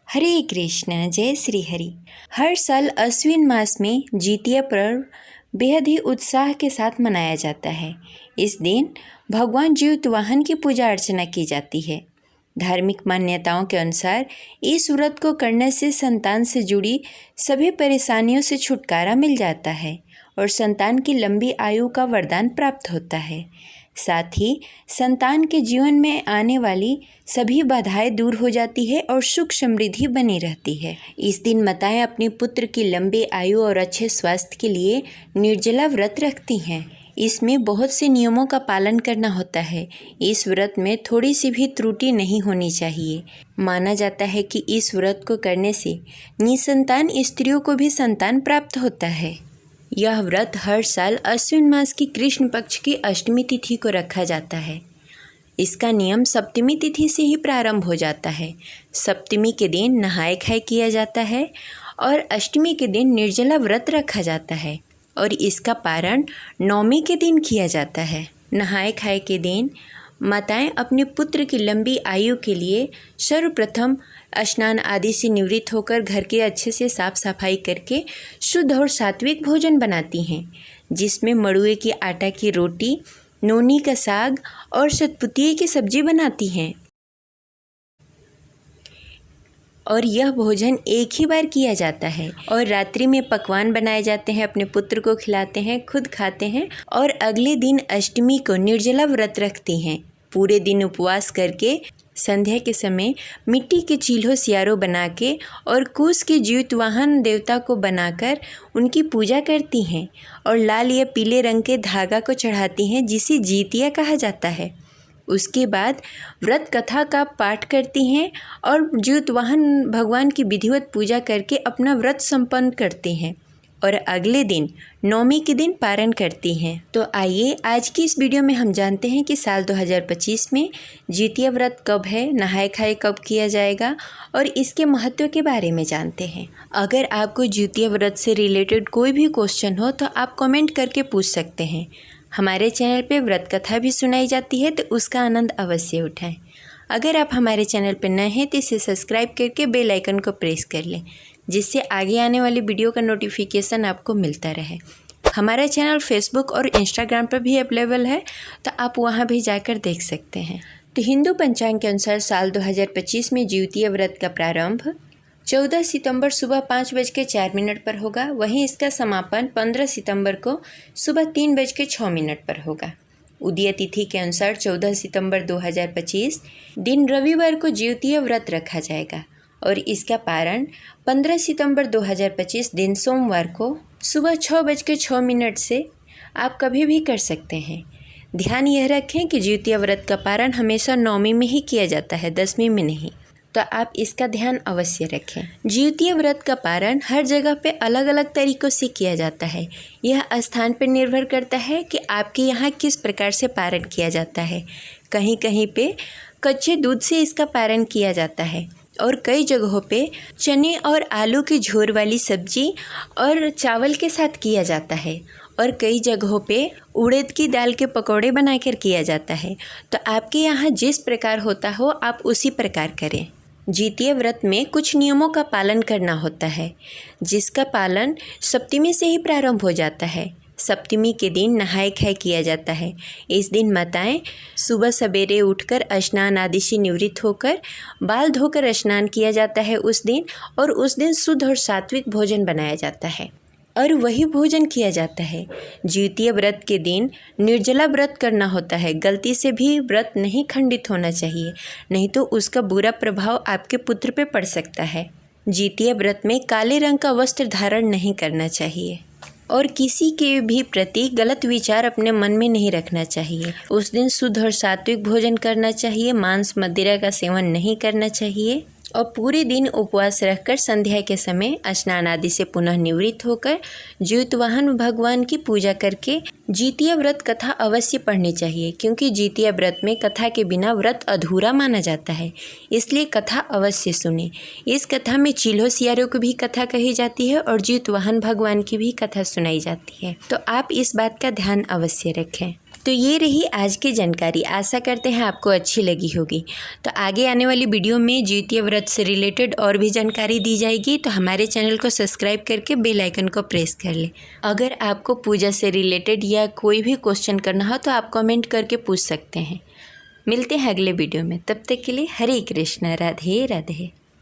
हरे कृष्ण जय श्री हरि। हर साल अश्विन मास में जितिया पर्व बेहद ही उत्साह के साथ मनाया जाता है। इस दिन भगवान जीतवाहन की पूजा अर्चना की जाती है। धार्मिक मान्यताओं के अनुसार इस व्रत को करने से संतान से जुड़ी सभी परेशानियों से छुटकारा मिल जाता है और संतान की लंबी आयु का वरदान प्राप्त होता है। साथ ही संतान के जीवन में आने वाली सभी बाधाएं दूर हो जाती है और सुख समृद्धि बनी रहती है। इस दिन माताएं अपने पुत्र की लंबी आयु और अच्छे स्वास्थ्य के लिए निर्जला व्रत रखती हैं। इसमें बहुत से नियमों का पालन करना होता है। इस व्रत में थोड़ी सी भी त्रुटि नहीं होनी चाहिए। माना जाता है कि इस व्रत को करने से निसंतान स्त्रियों को भी संतान प्राप्त होता है। यह व्रत हर साल अश्विन मास की कृष्ण पक्ष की अष्टमी तिथि को रखा जाता है। इसका नियम सप्तमी तिथि से ही प्रारंभ हो जाता है। सप्तमी के दिन नहाय खाय किया जाता है और अष्टमी के दिन निर्जला व्रत रखा जाता है और इसका पारण नवमी के दिन किया जाता है। नहाय खाय के दिन माताएं अपने पुत्र की लंबी आयु के लिए सर्वप्रथम स्नान आदि से निवृत्त होकर घर के अच्छे से साफ सफाई करके शुद्ध और सात्विक भोजन बनाती हैं, जिसमें मड़ुए की आटा की रोटी, नोनी का साग और सतपुतिये की सब्जी बनाती हैं। और यह भोजन एक ही बार किया जाता है और रात्रि में पकवान बनाए जाते हैं, अपने पुत्र को खिलाते हैं, खुद खाते हैं और अगले दिन अष्टमी को निर्जला व्रत रखती हैं। पूरे दिन उपवास करके संध्या के समय मिट्टी के चील्हों सियारों बना के और कुश के जीतवाहन देवता को बनाकर उनकी पूजा करती हैं और लाल या पीले रंग के धागा को चढ़ाती हैं, जिसे जितिया कहा जाता है। उसके बाद व्रत कथा का पाठ करती हैं और जीतवाहन भगवान की विधिवत पूजा करके अपना व्रत संपन्न करती हैं और अगले दिन नवमी के दिन पारण करती हैं। तो आइए आज की इस वीडियो में हम जानते हैं कि साल 2025 में जितिया व्रत कब है, नहाय खाय कब किया जाएगा और इसके महत्व के बारे में जानते हैं। अगर आपको जितिया व्रत से रिलेटेड कोई भी क्वेश्चन हो तो आप कमेंट करके पूछ सकते हैं। हमारे चैनल पे व्रत कथा भी सुनाई जाती है, तो उसका आनंद अवश्य उठाएं। अगर आप हमारे चैनल पर नए हैं तो इसे सब्सक्राइब करके बेल आइकन को प्रेस कर लें, जिससे आगे आने वाली वीडियो का नोटिफिकेशन आपको मिलता रहे। हमारा चैनल फेसबुक और इंस्टाग्राम पर भी अवेलेबल है, तो आप वहां भी जाकर देख सकते हैं। तो हिंदू पंचांग के अनुसार साल 2025 में जितिया व्रत का प्रारंभ 14 सितंबर सुबह 5:04 पर होगा। वहीं इसका समापन 15 सितंबर को सुबह 3:06 पर होगा। उदय तिथि के अनुसार 14 सितंबर 2025 दिन रविवार को जितिया व्रत रखा जाएगा और इसका पारण 15 सितंबर 2025 दिन सोमवार को सुबह 6:06 से आप कभी भी कर सकते हैं। ध्यान यह रखें कि जितिया व्रत का पारण हमेशा नवमी में ही किया जाता है, दसवीं में नहीं, तो आप इसका ध्यान अवश्य रखें। जितिया व्रत का पारण हर जगह पे अलग अलग तरीक़ों से किया जाता है। यह स्थान पर निर्भर करता है कि आपके यहाँ किस प्रकार से पारण किया जाता है। कहीं कहीं पे कच्चे दूध से इसका पारण किया जाता है और कई जगहों पे चने और आलू की झोर वाली सब्जी और चावल के साथ किया जाता है और कई जगहों पे उड़द की दाल के पकौड़े बनाकर किया जाता है। तो आपके यहाँ जिस प्रकार होता हो आप उसी प्रकार करें। जितिया व्रत में कुछ नियमों का पालन करना होता है, जिसका पालन सप्तमी से ही प्रारंभ हो जाता है। सप्तमी के दिन नहाय खाय किया जाता है। इस दिन माताएं सुबह सवेरे उठकर स्नान आदि से निवृत्त होकर बाल धोकर स्नान किया जाता है उस दिन, और उस दिन शुद्ध और सात्विक भोजन बनाया जाता है और वही भोजन किया जाता है। जितिया व्रत के दिन निर्जला व्रत करना होता है। गलती से भी व्रत नहीं खंडित होना चाहिए, नहीं तो उसका बुरा प्रभाव आपके पुत्र पे पड़ सकता है। जितिया व्रत में काले रंग का वस्त्र धारण नहीं करना चाहिए और किसी के भी प्रति गलत विचार अपने मन में नहीं रखना चाहिए। उस दिन शुद्ध और सात्विक भोजन करना चाहिए, मांस मदिरा का सेवन नहीं करना चाहिए और पूरे दिन उपवास रखकर संध्या के समय स्नान आदि से पुनः निवृत्त होकर जीतवाहन भगवान की पूजा करके जितिया व्रत कथा अवश्य पढ़नी चाहिए, क्योंकि जितिया व्रत में कथा के बिना व्रत अधूरा माना जाता है। इसलिए कथा अवश्य सुने। इस कथा में चील्हों सियारों की भी कथा कही जाती है और जीतवाहन भगवान की भी कथा सुनाई जाती है, तो आप इस बात का ध्यान अवश्य रखें। तो ये रही आज की जानकारी, आशा करते हैं आपको अच्छी लगी होगी। तो आगे आने वाली वीडियो में जितिया व्रत से रिलेटेड और भी जानकारी दी जाएगी, तो हमारे चैनल को सब्सक्राइब करके बेल आइकन को प्रेस कर लें। अगर आपको पूजा से रिलेटेड या कोई भी क्वेश्चन करना हो तो आप कमेंट करके पूछ सकते हैं। मिलते हैं अगले वीडियो में, तब तक के लिए हरे कृष्ण, राधे राधे।